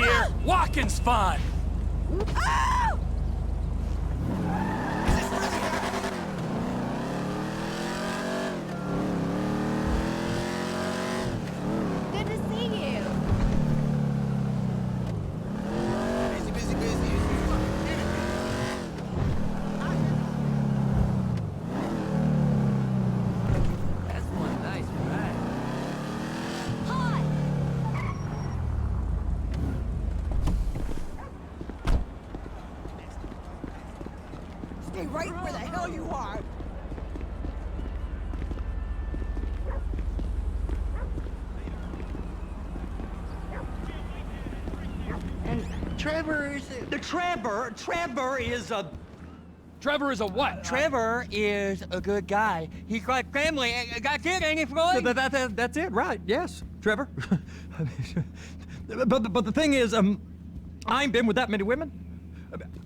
here. Walking's fun. Oh! Good to see you. Busy. That's one nice ride. Hi. Stay right where the hell you are. And Trevor is... Trevor is a... Trevor is a what? Trevor is a good guy. He's like family. That's it, ain't it, Floyd? That's it, right? Yes, Trevor. but the thing is, I ain't been with that many women.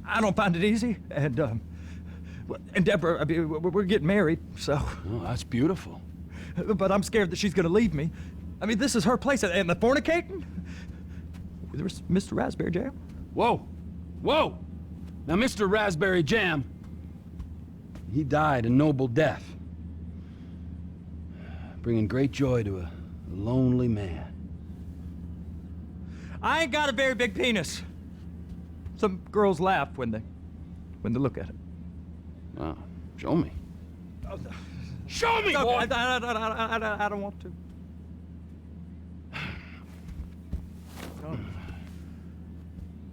I don't find it easy, and Deborah, I mean, we're getting married, so. Oh, that's beautiful. But I'm scared that she's gonna leave me. I mean, this is her place, and the fornicating. There's Mr. Raspberry Jam. Whoa. Now, Mr. Raspberry Jam, he died a noble death, bringing great joy to a lonely man. I ain't got a very big penis. Some girls laugh when they look at it. Oh, show me. Show me, No, boy! I don't want to.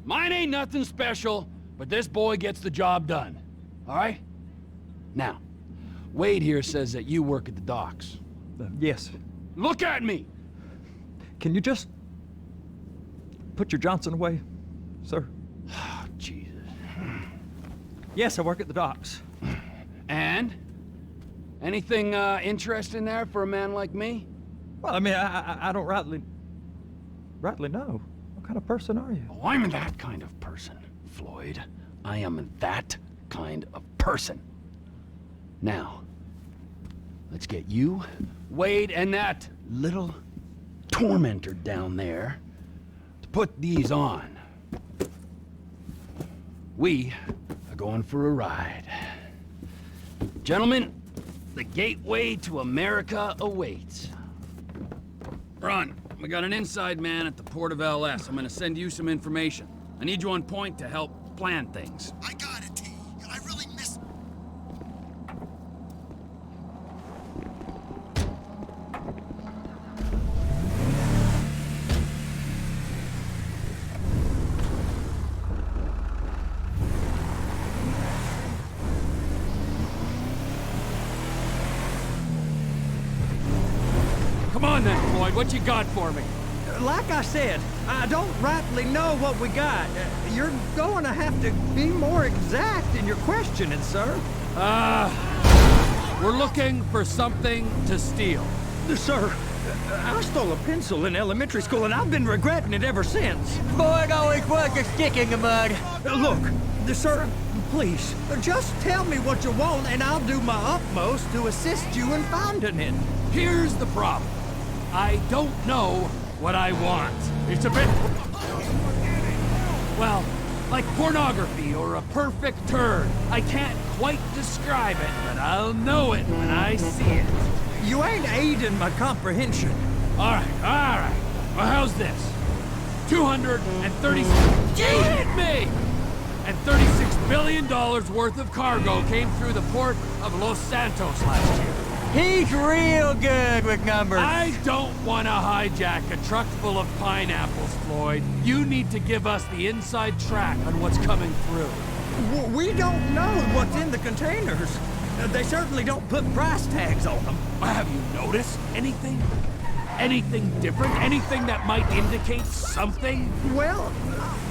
Mine ain't nothing special, but this boy gets the job done. All right? Now, Wade here says that you work at the docks. Yes. Look at me! Can you just put your Johnson away, sir? Oh, Jesus. Yes, I work at the docks. And? Anything interesting there for a man like me? Well, I mean, I don't rightly know. What kind of person are you? Oh, I'm that kind of person, Floyd. I am that kind of person. Now, let's get you, Wade, and that little tormentor down there to put these on. We are going for a ride. Gentlemen, the gateway to America awaits. Ron, we got an inside man at the port of LS. I'm gonna send you some information. I need you on point to help plan things. I got it, T. I really miss... Come on then, Floyd, what you got for me? Like I said, I don't rightly know what we got. You're going to have to be more exact in your questioning, sir. We're looking for something to steal. Sir, I stole a pencil in elementary school, and I've been regretting it ever since. Floyd always was a stick in the mud. Look, sir, please, just tell me what you want, and I'll do my utmost to assist you in finding it. Here's the problem. I don't know what I want. It's a bit... well, like pornography or a perfect turd. I can't quite describe it, but I'll know it when I see it. You ain't aiding my comprehension. All right. Well, how's this? 236... Hit me! And $36 billion worth of cargo came through the port of Los Santos last year. He's real good with numbers. I don't want to hijack a truck full of pineapples, Floyd. You need to give us the inside track on what's coming through. We don't know what's in the containers. They certainly don't put price tags on them. Have you noticed anything? Anything different? Anything that might indicate something? Well,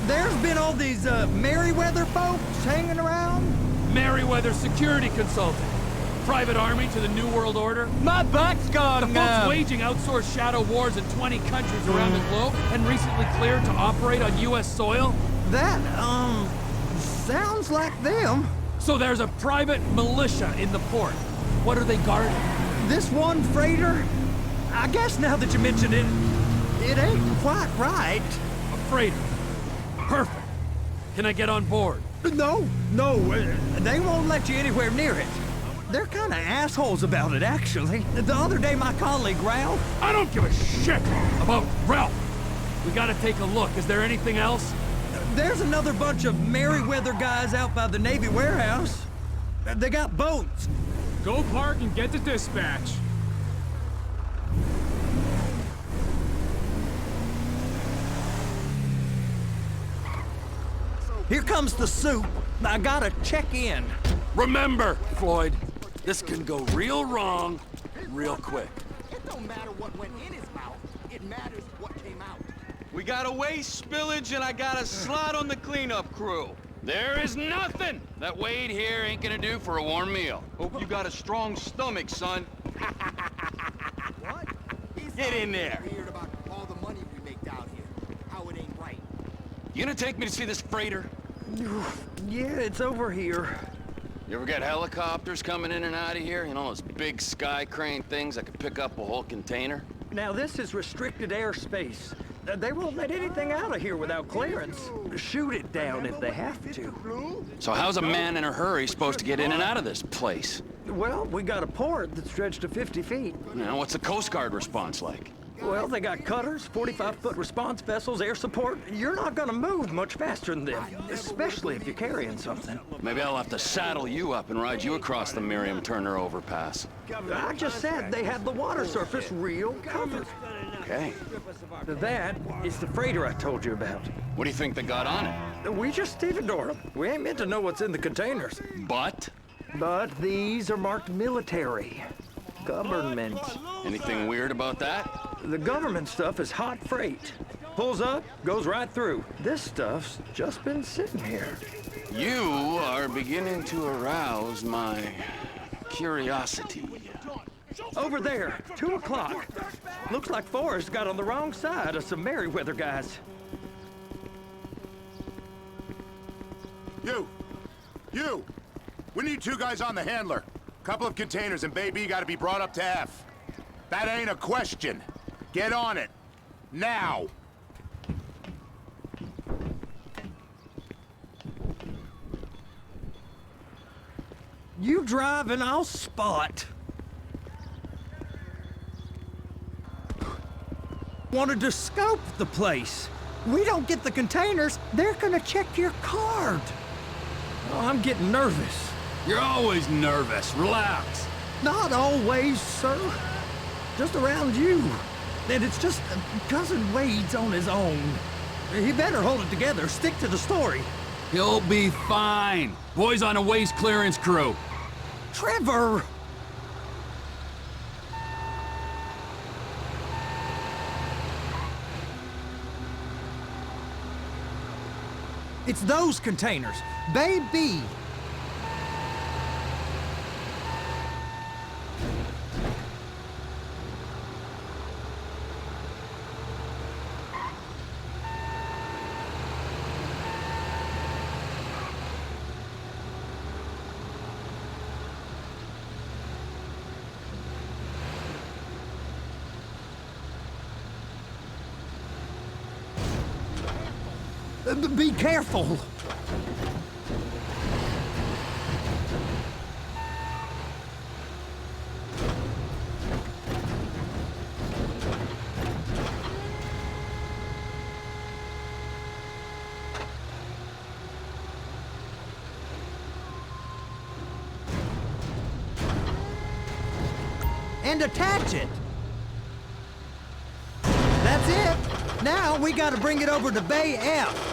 there's been all these Merryweather folks hanging around. Merryweather Security Consulting. Private army to the New World Order. My butt's gone The numb. folks waging outsourced shadow wars in 20 countries around the globe and recently cleared to operate on U.S. soil. That, sounds like them. So there's a private militia in the port. What are they guarding? This one freighter, I guess now that you mention it, it ain't quite right. A freighter. Perfect. Can I get on board? No, they won't let you anywhere near it. They're kind of assholes about it, actually. The other day, my colleague, Ralph... I don't give a shit about Ralph. We gotta take a look. Is there anything else? There's another bunch of Merryweather guys out by the Navy warehouse. They got boats. Go park and get to dispatch. Here comes the soup. I gotta check in. Remember, Floyd, this can go real wrong real quick. It don't matter what went in his mouth. It matters what came out. We got a waste spillage and I got a slot on the cleanup crew. There is nothing that Wade here ain't gonna do for a warm meal. Hope you got a strong stomach, son. What? He's Get in there. Weird about all the money we make down here. How it ain't right. You gonna take me to see this freighter? Yeah, it's over here. You ever get helicopters coming in and out of here? You know, those big sky crane things that could pick up a whole container? Now, this is restricted airspace. They won't let anything out of here without clearance. Shoot it down if they have to. So how's a man in a hurry supposed to get in and out of this place? Well, we got a port that's stretched to 50 feet. You know, what's the Coast Guard response like? Well, they got cutters, 45-foot response vessels, air support. You're not gonna move much faster than them, especially if you're carrying something. Maybe I'll have to saddle you up and ride you across the Miriam Turner overpass. I just said they had the water surface real covered. Okay. That is the freighter I told you about. What do you think they got on it? We just stevedore them. We ain't meant to know what's in the containers. But? But these are marked military. Government. Anything weird about that? The government stuff is hot freight. Pulls up, goes right through. This stuff's just been sitting here. You are beginning to arouse my curiosity. Over there, 2 o'clock. Looks like Forrest got on the wrong side of some Merryweather guys. You! We need 2 guys on the handler. Couple of containers and Baby gotta be brought up to F. That ain't a question. Get on it. Now! You drive and I'll spot. Wanted to scope the place. We don't get the containers, they're gonna check your card. Oh, I'm getting nervous. You're always nervous. Relax. Not always, sir. Just around you. And it's just Cousin Wade's on his own. He better hold it together, stick to the story. He'll be fine. Boy's on a waste clearance crew. Trevor! It's those containers. Baby! Be careful! And attach it! That's it! Now we gotta bring it over to Bay F.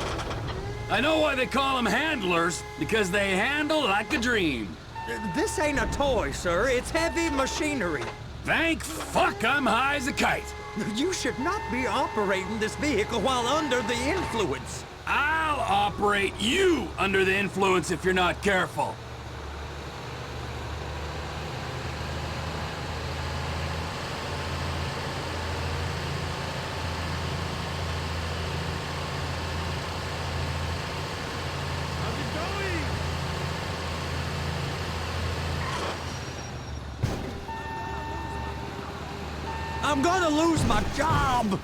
I know why they call them handlers, because they handle like a dream. This ain't a toy, sir. It's heavy machinery. Thank fuck I'm high as a kite. You should not be operating this vehicle while under the influence. I'll operate you under the influence if you're not careful. I'm gonna lose my job!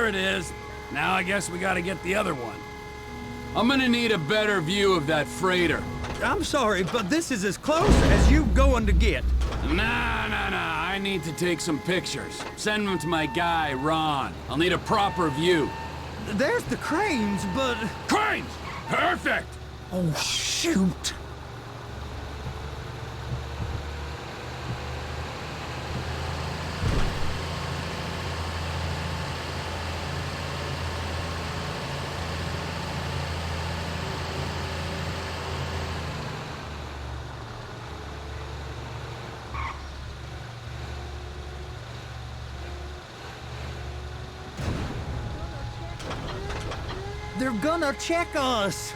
There it is. Now I guess we gotta get the other one. I'm gonna need a better view of that freighter. I'm sorry, but this is as close as you going to get. Nah. I need to take some pictures. Send them to my guy, Ron. I'll need a proper view. There's the cranes, but... Cranes! Perfect! Oh, shoot. They're gonna check us.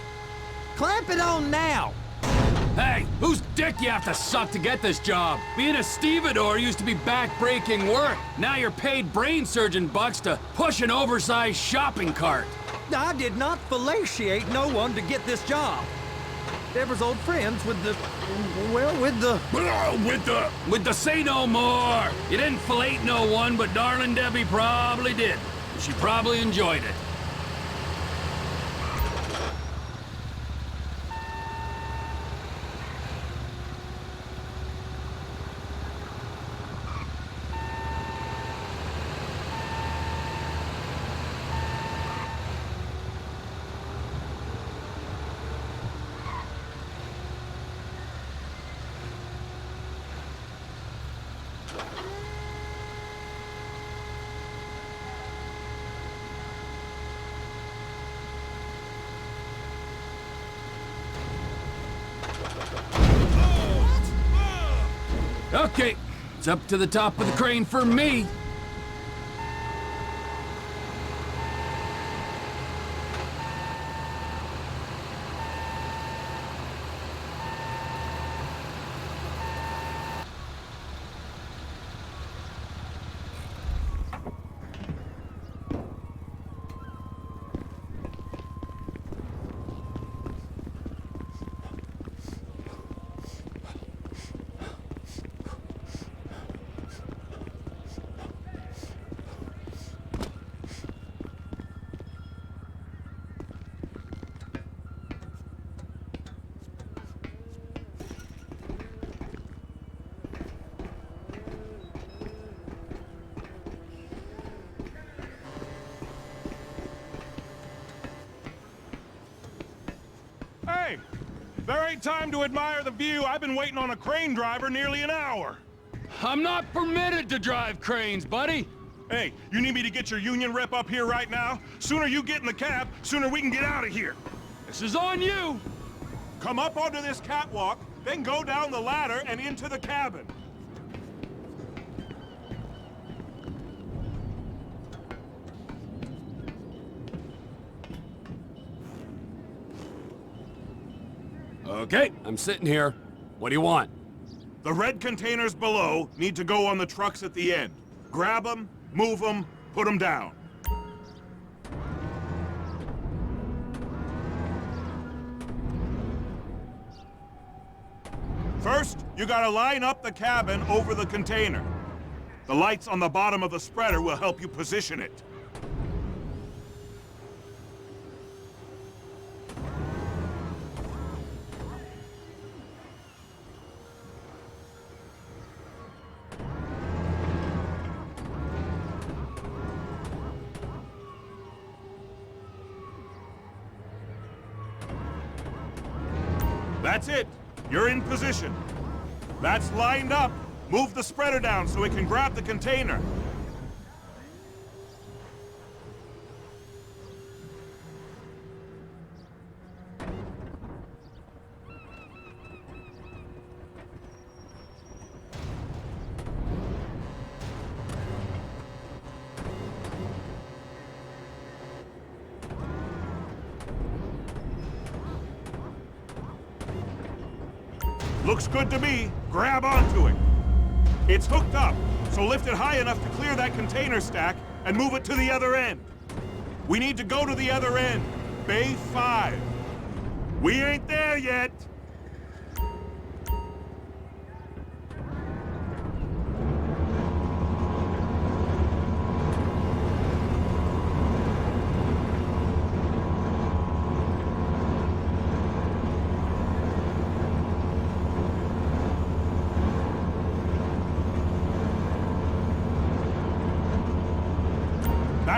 Clamp it on now. Hey, whose dick you have to suck to get this job? Being a stevedore used to be back-breaking work. Now you're paid brain surgeon bucks to push an oversized shopping cart. I did not fellatiate no one to get this job. Deborah's old friends with the... well, with the... With the say no more. You didn't fillet no one, but darling Debbie probably did. She probably enjoyed it. Okay, it's up to the top of the crane for me. Hey, there ain't time to admire the view. I've been waiting on a crane driver nearly an hour. I'm not permitted to drive cranes, buddy. Hey, you need me to get your union rep up here right now? Sooner you get in the cab, sooner we can get out of here. This is on you. Come up onto this catwalk, then go down the ladder and into the cabin. Okay, I'm sitting here. What do you want? The red containers below need to go on the trucks at the end. Grab them, move them, put them down. First, you gotta line up the cabin over the container. The lights on the bottom of the spreader will help you position it. That's it. You're in position. That's lined up. Move the spreader down so it can grab the container. Looks good to me. Grab onto it. It's hooked up, so lift it high enough to clear that container stack and move it to the other end. We need to go to the other end. Bay 5. We ain't there yet.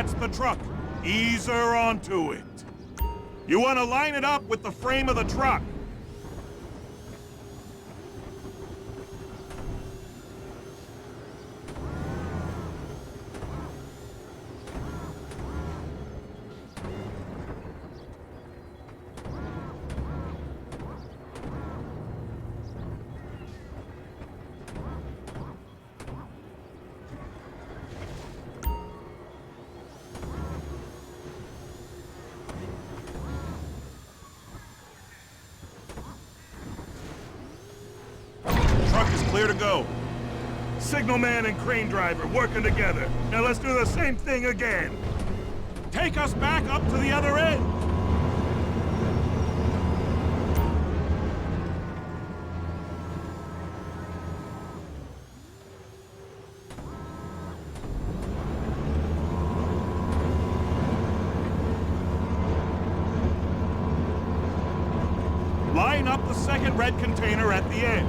That's the truck. Ease her onto it. You want to line it up with the frame of the truck. Truck is clear to go. Signalman and crane driver working together. Now let's do the same thing again. Take us back up to the other end. Line up the second red container at the end.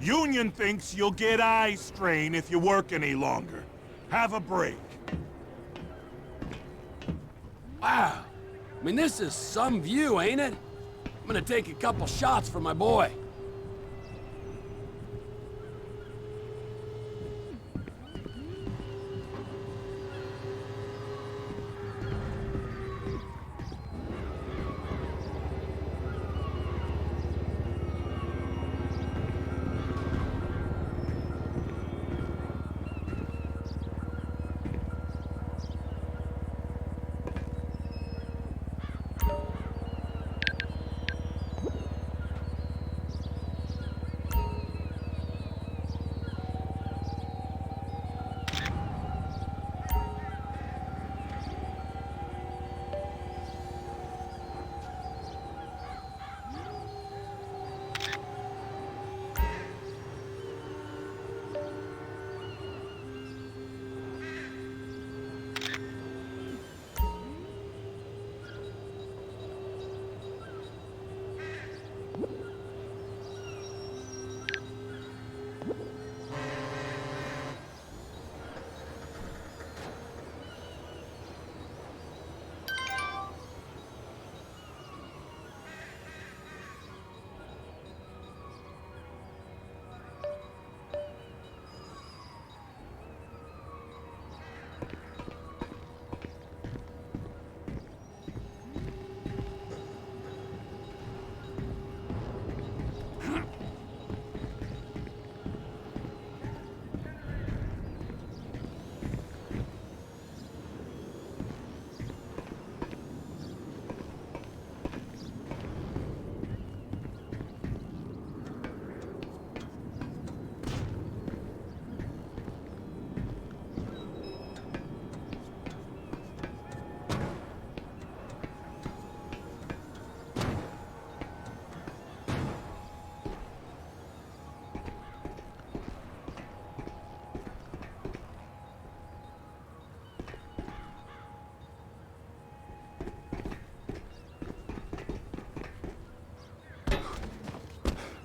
Union thinks you'll get eye strain if you work any longer. Have a break. Wow. I mean, this is some view, ain't it? I'm gonna take a couple shots for my boy.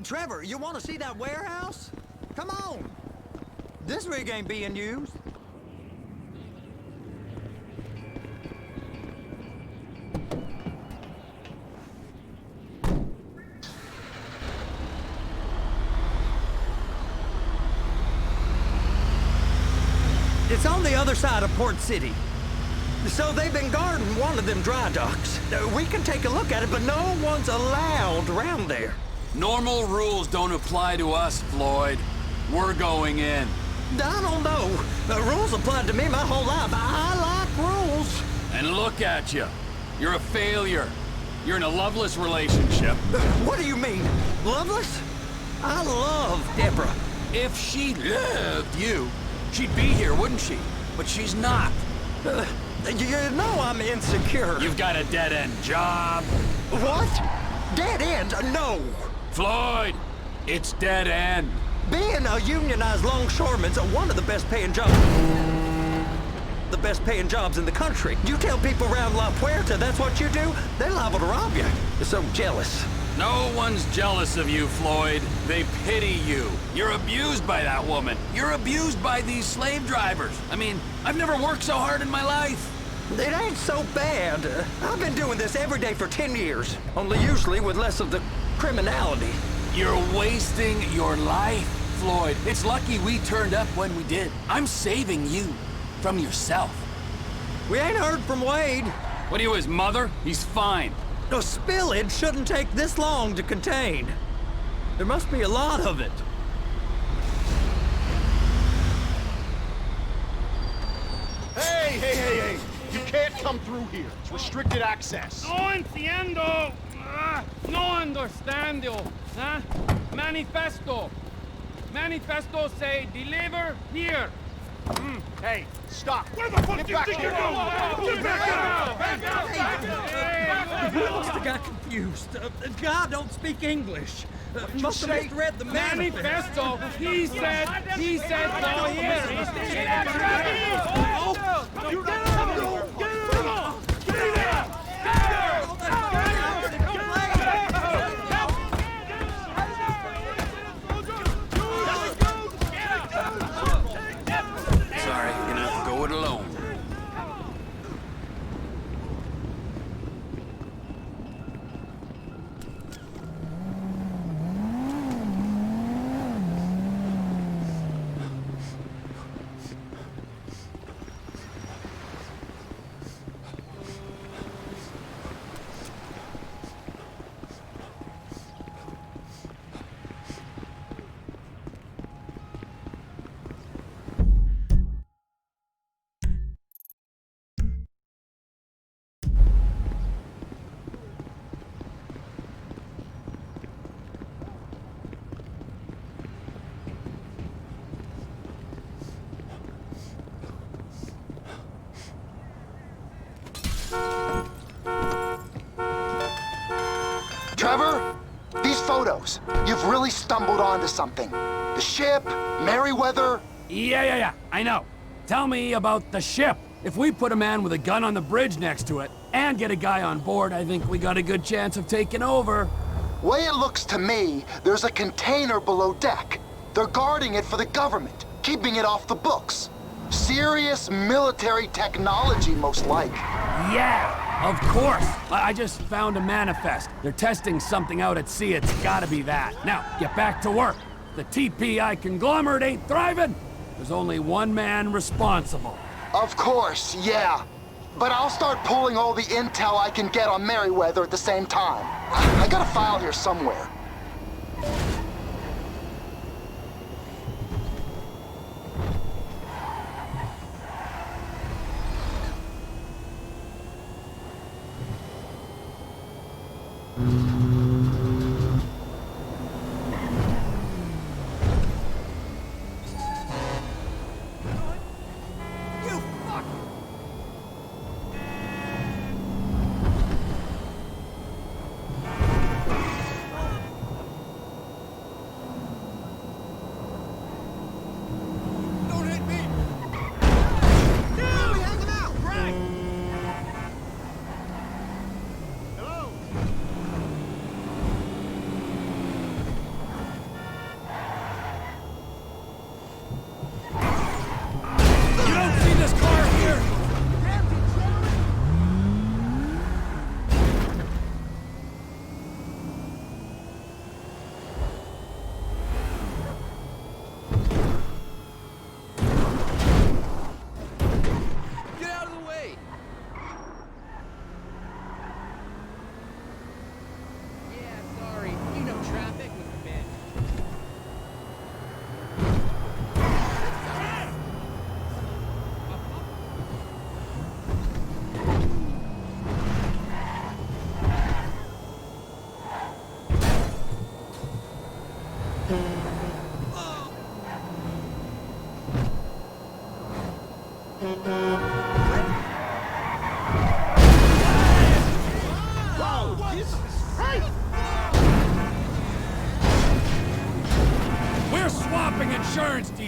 Trevor, you want to see that warehouse? Come on. This rig ain't being used. It's on the other side of Port City. So they've been guarding one of them dry docks. We can take a look at it, but no one's allowed around there. Normal rules don't apply to us, Floyd. We're going in. I don't know. The rules applied to me my whole life. I like rules. And look at you. You're a failure. You're in a loveless relationship. What do you mean? Loveless? I love Deborah. If she loved you, she'd be here, wouldn't she? But she's not. You know I'm insecure. You've got a dead-end job. What? Dead end? No. Floyd, it's dead end. Being a unionized longshoreman's one of the best paying jobs. The best paying jobs in the country. You tell people around La Puerta that's what you do, they're liable to rob you. They're so jealous. No one's jealous of you, Floyd. They pity you. You're abused by that woman. You're abused by these slave drivers. I mean, I've never worked so hard in my life. It ain't so bad. I've been doing this every day for 10 years, only usually with less of the criminality. You're wasting your life, Floyd. It's lucky we turned up when we did. I'm saving you from yourself. We ain't heard from Wade. What are you, his mother? He's fine. A spillage shouldn't take this long to contain. There must be a lot of it. Hey! You can't come through here. It's restricted access. No entiendo. No understando. Huh? Manifesto. Manifesto say deliver here. Hey, stop. Where the fuck Get do you back think here. you're going? Get back out! You must have got confused. God don't speak English. Must have misread the Manifesto. He said go here. You get him! Get him! Get him! Sorry, you're gonna have to go it alone. Trevor, these photos, you've really stumbled onto something. The ship, Merryweather. Yeah, I know. Tell me about the ship. If we put a man with a gun on the bridge next to it and get a guy on board, I think we got a good chance of taking over. Way it looks to me, there's a container below deck. They're guarding it for the government, keeping it off the books. Serious military technology, most like. Yeah, of course. I just found a manifest. They're testing something out at sea. It's gotta be that. Now, get back to work. The TPI conglomerate ain't thriving. There's only one man responsible. Of course, yeah. But I'll start pulling all the intel I can get on Merryweather at the same time. I got a file here somewhere.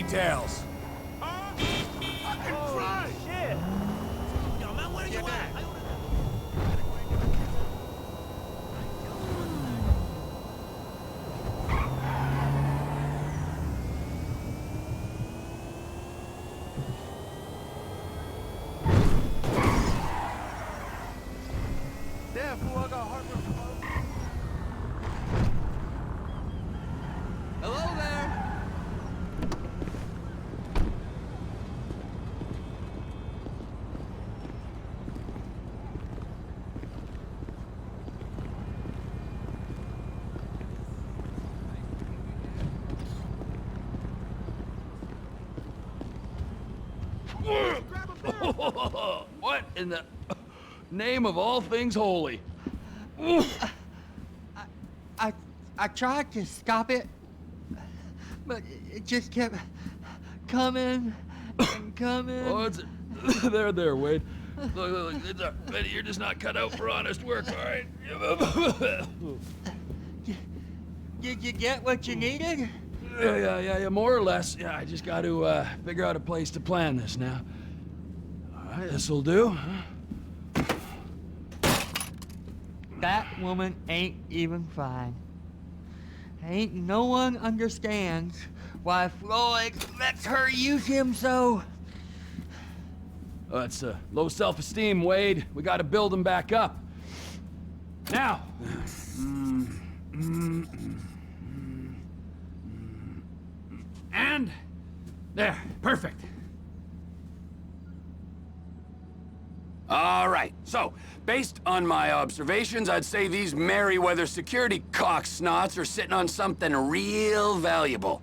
details. Damn, fool, I got heartburn. Hello there. What in the name of all things holy? I tried to stop it, but it just kept coming and coming. Oh, it's there, Wade. Look, it's you're just not cut out for honest work, all right? Did you get what you needed? Yeah, more or less. Yeah, I just got to figure out a place to plan this now. All right, this'll do. That woman ain't even fine. Ain't no one understands why Floyd lets her use him so. Oh, it's low self-esteem, Wade. We got to build him back up. Now. And there, perfect. All right, so, based on my observations, I'd say these Merryweather security cocksnots are sitting on something real valuable.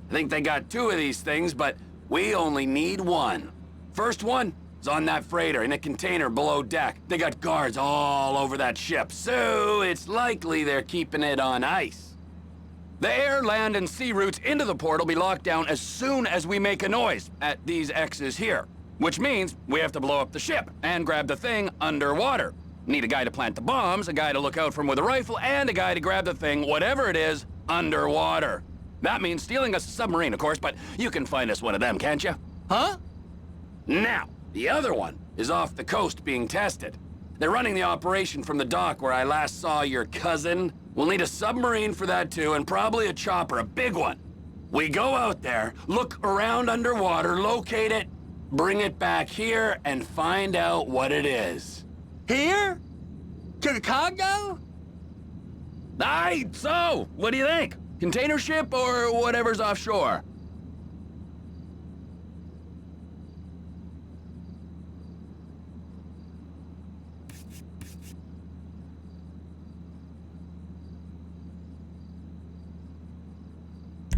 I think they got 2 of these things, but we only need 1. First one is on that freighter in a container below deck. They got guards all over that ship, so it's likely they're keeping it on ice. The air, land, and sea routes into the port will be locked down as soon as we make a noise at these X's here. Which means we have to blow up the ship and grab the thing underwater. Need a guy to plant the bombs, a guy to look out for 'em with a rifle, and a guy to grab the thing, whatever it is, underwater. That means stealing us a submarine, of course, but you can find us one of them, can't you? Huh? Now, the other one is off the coast being tested. They're running the operation from the dock where I last saw your cousin. We'll need a submarine for that too, and probably a chopper, a big one. We go out there, look around underwater, locate it, bring it back here, and find out what it is. Here? To the Congo? Aye, so, what do you think? Container ship or whatever's offshore?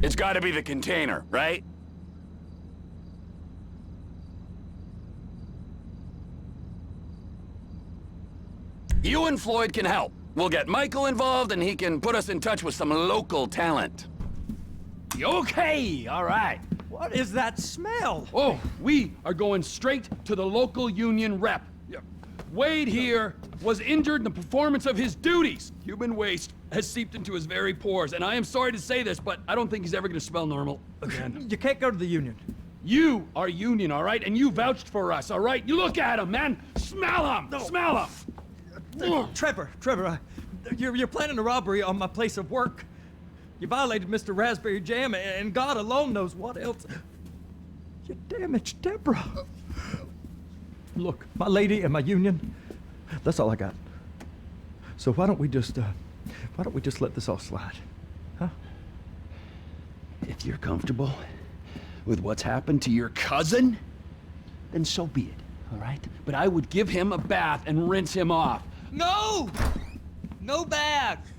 It's gotta be the container, right? You and Floyd can help. We'll get Michael involved and he can put us in touch with some local talent. Okay, all right. What is that smell? Oh, we are going straight to the local union rep. Wade here was injured in the performance of his duties. Human waste has seeped into his very pores, and I am sorry to say this, but I don't think he's ever gonna smell normal again. You can't go to the union. You are union, all right? And you vouched for us, all right? You look at him, man. Smell him. No. Smell him. Trevor, you're planning a robbery on my place of work. You violated Mr. Raspberry Jam, and God alone knows what else. You damaged Deborah. Look, my lady and my union, that's all I got. So why don't we just let this all slide, huh? If you're comfortable with what's happened to your cousin, then so be it, all right? But I would give him a bath and rinse him off. No! No bath!